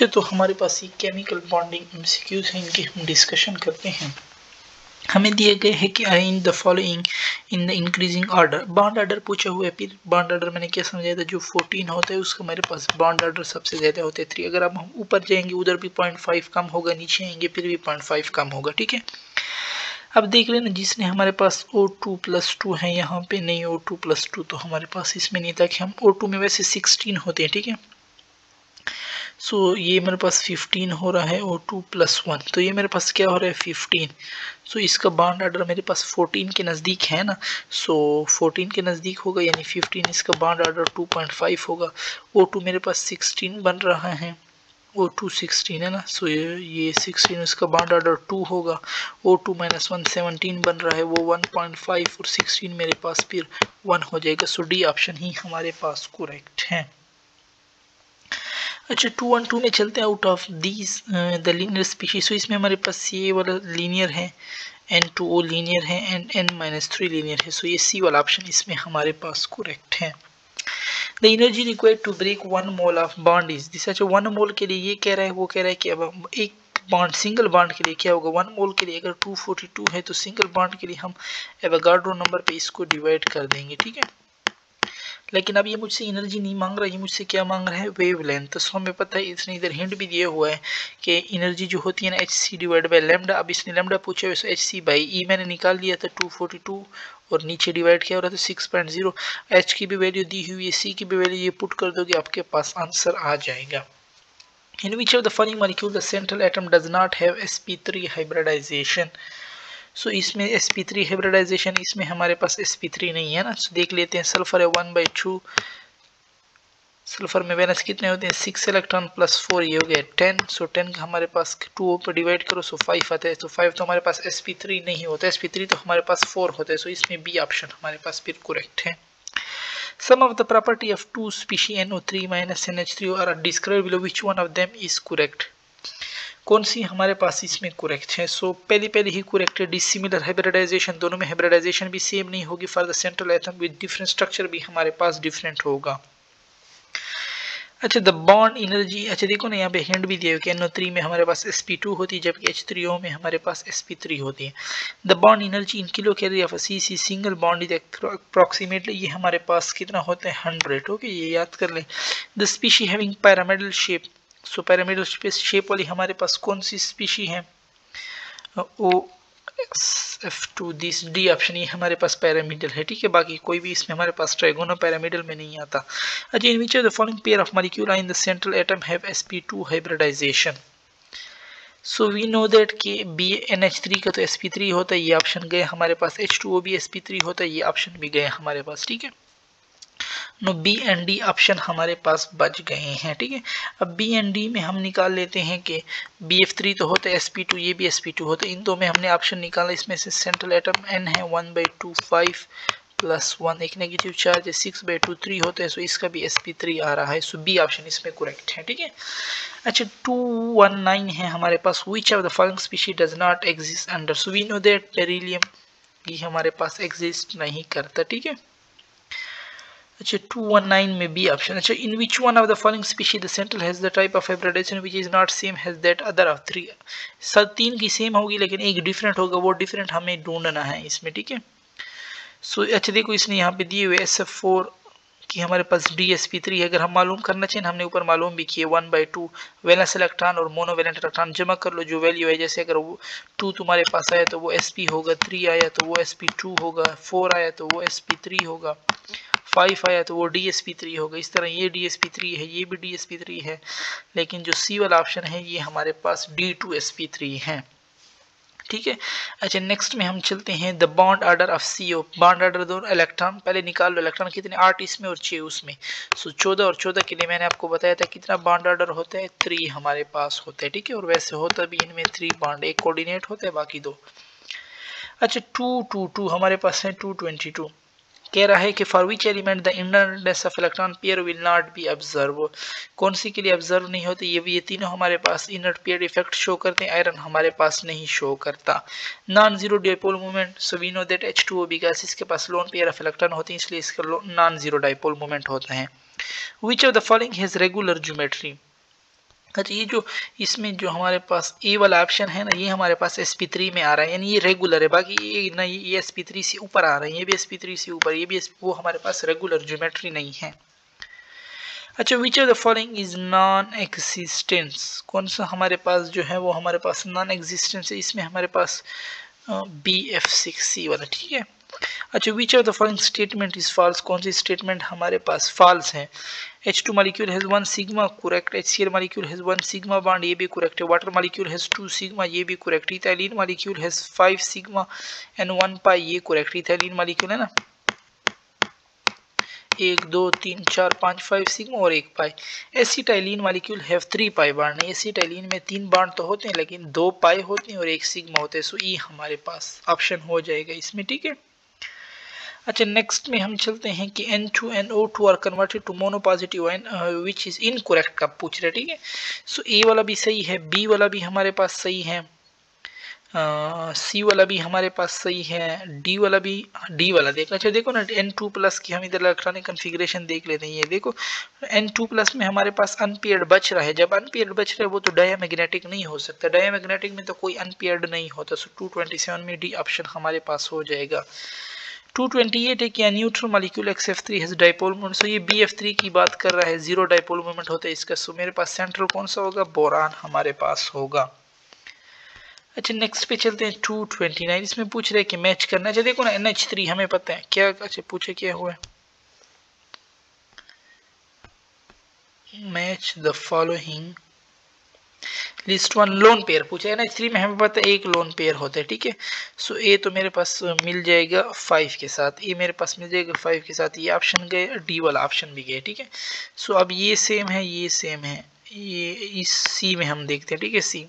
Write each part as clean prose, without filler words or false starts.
अच्छा, तो हमारे पास ये केमिकल बॉन्डिंग एमसीक्यूज हैं, इनकी हम डिस्कशन करते हैं। हमें दिए गए हैं कि in the following in the increasing order, bond order पूछा हुआ है। फिर बॉन्ड ऑर्डर मैंने क्या समझाया था, जो 14 होता है उसका मेरे पास बॉन्ड ऑर्डर सबसे ज़्यादा होते हैं 3। अगर अब हम ऊपर जाएंगे उधर भी 0.5 कम होगा, नीचे आएंगे फिर भी 0.5 कम होगा। ठीक है, अब देख लेना जिसने हमारे पास O2+2 है, यहाँ पे नहीं O2+2 तो हमारे पास इसमें नहीं था कि हम O2 में वैसे 16 होते हैं। ठीक है, सो ये मेरे पास 15 हो रहा है O2+1, तो ये मेरे पास क्या हो रहा है 15। सो इसका बॉन्ड ऑर्डर मेरे पास 14 के नज़दीक है ना, सो 14 के नज़दीक होगा यानी 15, इसका बॉन्ड ऑर्डर 2.5 होगा। O2 मेरे पास 16 बन रहा है, O2 16 है ना, सो ये 16 इसका बॉन्ड ऑर्डर 2 होगा। O2 -1 17 बन रहा है, वो 1.5 और 16 मेरे पास फिर 1 हो जाएगा। सो डी ऑप्शन ही हमारे पास करेक्ट है। अच्छा, 2 में चलते हैं। Out of these the linear species, so इसमें हमारे पास ये वाला लीनियर है, N2O लीनियर है एंड N-3 लीनियर है। सो ये सी वाला ऑप्शन इसमें हमारे पास करेक्ट है। The energy required to break 1 mole of bond is this. अच्छा, 1 मोल के लिए ये कह रहा है, वो कह रहा है कि अब एक बॉन्ड सिंगल बॉन्ड के लिए क्या होगा, 1 मोल के लिए अगर 242 है तो सिंगल बॉन्ड के लिए हम एवोगाड्रो नंबर पे इसको डिवाइड कर देंगे। ठीक है, लेकिन अब ये मुझसे एनर्जी नहीं मांग रहा है, ये मुझसे क्या मांग रहा है, वेवलेंथ। तो हमें पता है, इसने इधर हिंट भी दिया हुआ है कि एनर्जी जो होती है ना hc डिवाइड बाय लैम्डा। अब इसने लैम्डा पूछा है, hc बाई ई मैंने निकाल लिया था 242 और नीचे डिवाइड किया हो रहा था 6.0। h की भी वैल्यू दी हुई है, c की भी वैल्यू, ये पुट कर दोगे आपके पास आंसर आ जाएगा। In which of the following molecule the central atom does not have sp3 hybridization? सो इसमें sp3 हाइब्रिडाइजेशन, इसमें हमारे पास sp3 नहीं है ना। सो देख लेते हैं, सल्फर है 1/2, सल्फर में वैलेंस कितने होते हैं 6 इलेक्ट्रॉन प्लस 4, ये हो गया 10। सो 10 का हमारे पास 2 पर डिवाइड करो, सो 5 आता है। तो 5 तो हमारे पास sp3 नहीं होता, sp3 तो हमारे पास 4 होता है। सो इसमें बी ऑप्शन हमारे पास फिर करेक्ट है। Some of the property of two species NO3 minus NH3 are described below. Which one of them is correct? कौन सी हमारे पास इसमें करेक्ट है? सो पहले ही करेक्ट है। डिसिमिलर हाइब्रिडाइजेशन, दोनों में हाइब्रिडाइजेशन भी सेम नहीं होगी। For the central atom with different structure भी हमारे पास डिफरेंट होगा। अच्छा, द बॉन्ड एनर्जी, अच्छा देखो ना यहाँ पे हिंट भी दिया है कि NO3 में हमारे पास sp2 होती है जबकि H3O में हमारे पास sp3 होती है। The bond energy in kilo calorie of CC single bond is approximately, ये हमारे पास कितना होता है 100। ओके, ये याद कर लें। The species having pyramidal shape, so pyramidal shape वाली हमारे पास कौन सी स्पीशी है, OF2 दिस डी ऑप्शन, ये हमारे पास पिरामिडल है। ठीक है, बाकी कोई भी इसमें हमारे पास ट्राइगोनल पिरामिडल में नहीं आता। अच्छा, in which of the following pair of molecule in the central atom have sp2 hybridization. So we know that कि BNH3 का तो sp3 होता है, ये ऑप्शन गए हमारे पास। H2O भी sp3 होता है, ये ऑप्शन भी गए हमारे पास। ठीक है, no B and D option हमारे पास बच गए हैं। ठीक है, अब बी एंड डी में हम निकाल लेते हैं कि BF3 तो होता है, sp2 ये भी sp2 होता है। इन दो में हमने ऑप्शन निकाला, इसमें से सेंट्रल एटम n है 1/2 5 प्लस 1, एक नेगेटिव चार्ज है 6/2 3 होता है। सो इसका भी sp3 आ रहा है। सो बी ऑप्शन इसमें करेक्ट है। ठीक है, अच्छा 219 है हमारे पास। Which of the following species does not exist under, so we know that beryllium ये हमारे पास एग्जिस्ट नहीं करता। ठीक है, अच्छा 219 में बी ऑप्शन। अच्छा, in which one of the following species the central has the type of hybridization which is not same has that other of 3। सब तीन की सेम होगी लेकिन एक डिफरेंट होगा, वो डिफरेंट हमें ढूंढना है इसमें। ठीक है, सो अच्छा देखो, इसने यहाँ पे दिए हुए SF4 कि हमारे पास DSP3 है। अगर हम मालूम करना चाहिए, हमने ऊपर मालूम भी किए 1/2 वैलेंस इलेक्ट्रॉन और मोनोवैलेंट इलेक्ट्रॉन जमा कर लो जो वैल्यू है। जैसे अगर वो 2 तुम्हारे पास आया तो वो sp होगा, 3 आया तो वो sp2 होगा, 4 आया तो वो sp3 होगा, 5 आया तो वो DSP3 होगा। इस तरह ये DSP3 है, ये भी DSP3 है, लेकिन जो सी वाला ऑप्शन है ये हमारे पास D2sp3 है। ठीक है, अच्छा नेक्स्ट में हम चलते हैं the bond order of CO। Bond order दो इलेक्ट्रॉन पहले निकाल लो, इलेक्ट्रॉन कितने 8 इसमें और 6 उसमें। सो 14 और 14 के लिए मैंने आपको बताया था कितना बॉन्ड ऑर्डर होता है 3 हमारे पास होता है। ठीक है, और वैसे होता भी इनमें 3 बॉन्ड, एक कोऑर्डिनेट होता है बाकी 2। अच्छा 222 हमारे पास है 222 कह रहा है कि for which element the inertness of electron pair will not be observe, कौन सी के लिए ऑब्जर्व नहीं होते, ये तीनों हमारे पास इनर पेयर इफेक्ट शो करते हैं। आयरन हमारे पास नहीं शो करता। Non zero dipole moment, so we know that H2O because इसके पास लोन पेयर ऑफ इलेक्ट्रॉन होते हैं इसलिए इसका नॉन जीरो डाइपोल मोमेंट होता है। विच of the following has regular geometry, अच्छा, ये जो इसमें जो हमारे पास ए वाला ऑप्शन है ना, ये हमारे पास sp3 में आ रहा है, यानी ये रेगुलर है। बाकी ये ना, ये sp3 से ऊपर आ रहा है, ये भी sp3 से ऊपर, ये भी वो हमारे पास रेगुलर ज्योमेट्री नहीं है। अच्छा, which of the following is non existence, कौन सा हमारे पास जो है वो हमारे पास नॉन एग्जिस्टेंस है। इसमें हमारे पास BF6C वाला, ठीक है। अच्छा, which of the following statement is false, कौन सी स्टेटमेंट हमारे पास फॉल्स है। H2 molecule has 1 sigma, correct. HCl molecule has 1 sigma bond, ये भी correct है. Water molecule has 2 sigma, ये भी correct. Ethylene molecule has 5 sigma and 1 pi, ये correct. Ethylene molecule है ना, 1 2 3 4 5 5 सिग्मा और 1 pi. Acetylene molecule have 3 pi bond, acetylene में 3 बॉन्ड तो होते हैं लेकिन 2 पाई होते हैं और 1 सिग्मा होते हैं। सो ई हमारे पास ऑप्शन हो जाएगा इसमें, ठीक है। अच्छा, नेक्स्ट में हम चलते हैं कि N2NO2 are converted to monopositive ion which is incorrect का पूछ रहे, ठीक है। सो ए वाला भी सही है, बी वाला भी हमारे पास सही है, सी वाला भी हमारे पास सही है, डी वाला भी, डी वाला देखना। अच्छा देखो ना, N2 प्लस की हम इधर इलेक्ट्रॉनिक कन्फिग्रेशन देख लेते हैं। ये देखो N2 प्लस में हमारे पास अनपेयर्ड बच रहा है। जब अनपेयर्ड बच रहा है वो तो डायमैग्नेटिक नहीं हो सकता, डायमैग्नेटिक में तो कोई अनपेयर्ड नहीं होता। सो 227 में डी ऑप्शन हमारे पास हो जाएगा। 228 है कि neutral molecule XF3 has dipole moment. So ये BF3 की बात कर रहा है, जीरो डाइपोल मोमेंट होता है इसका। सो मेरे पास सेंट्रल कौन सा होगा, बोरान हमारे पास होगा। अच्छा, नेक्स्ट पे चलते हैं 229। इसमें पूछ रहे हैं कि मैच करना। अच्छा देखो ना, NH3 हमें पता है क्या। अच्छा पूछे क्या हुआ, match the following list one lone pair पूछा है। NH3 में हमें पता है एक लोन पेयर होता है, ठीक है। सो ए तो मेरे पास मिल जाएगा 5 के साथ, ये मेरे पास मिल जाएगा 5 के साथ, ये ऑप्शन गए, डी वाला ऑप्शन भी गया, ठीक है। सो अब ये सेम है, ये सेम है, ये इस सी में हम देखते हैं, ठीक है। सी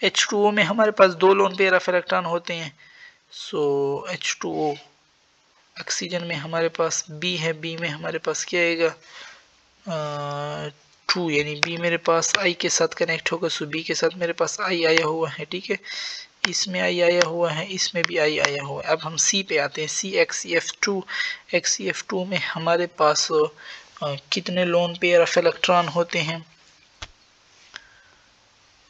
H2O में हमारे पास 2 लोन पेयर ऑफ इलेक्ट्रॉन होते हैं। सो H2O, ऑक्सीजन में हमारे पास बी है, बी में हमारे पास क्या आएगा 2, यानी बी मेरे पास आई के साथ कनेक्ट होगा। सो बी के साथ मेरे पास आई आया हुआ है, ठीक है। इसमें आई आया हुआ है, इसमें भी आई आया हुआ है। अब हम सी पे आते हैं। सी XCF2, XCF2 में हमारे पास कितने लोन पेयर ऑफ इलेक्ट्रॉन होते हैं।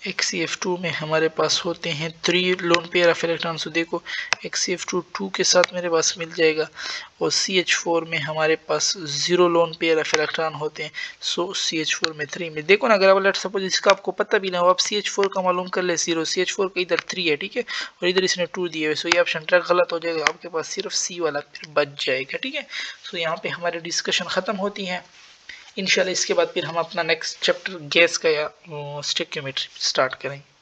XCF2 में हमारे पास होते हैं 3 लोन पेयर ऑफ इलेक्ट्रॉन। सो देखो XCF2 2 के साथ मेरे पास मिल जाएगा, और CH4 में हमारे पास 0 लोन पेयर ऑफ इलेक्ट्रॉन होते हैं। सो CH4 में 3 में देखो ना, अगर आप लेट सपोज इसका आपको पता भी ना हो, आप CH4 का मालूम कर ले 0, CH4 का इधर 3 है, ठीक है, और इधर इसने 2 दिए हुए। सो ये ऑप्शन ट्रैक गलत हो जाएगा, आपके पास सिर्फ सी वाला फिर बच जाएगा, ठीक है। सो यहाँ पे हमारी डिस्कशन ख़त्म होती है। इंशाल्लाह इसके बाद फिर हम अपना नेक्स्ट चैप्टर गैस का या स्टोइकियोमेट्री स्टार्ट करेंगे।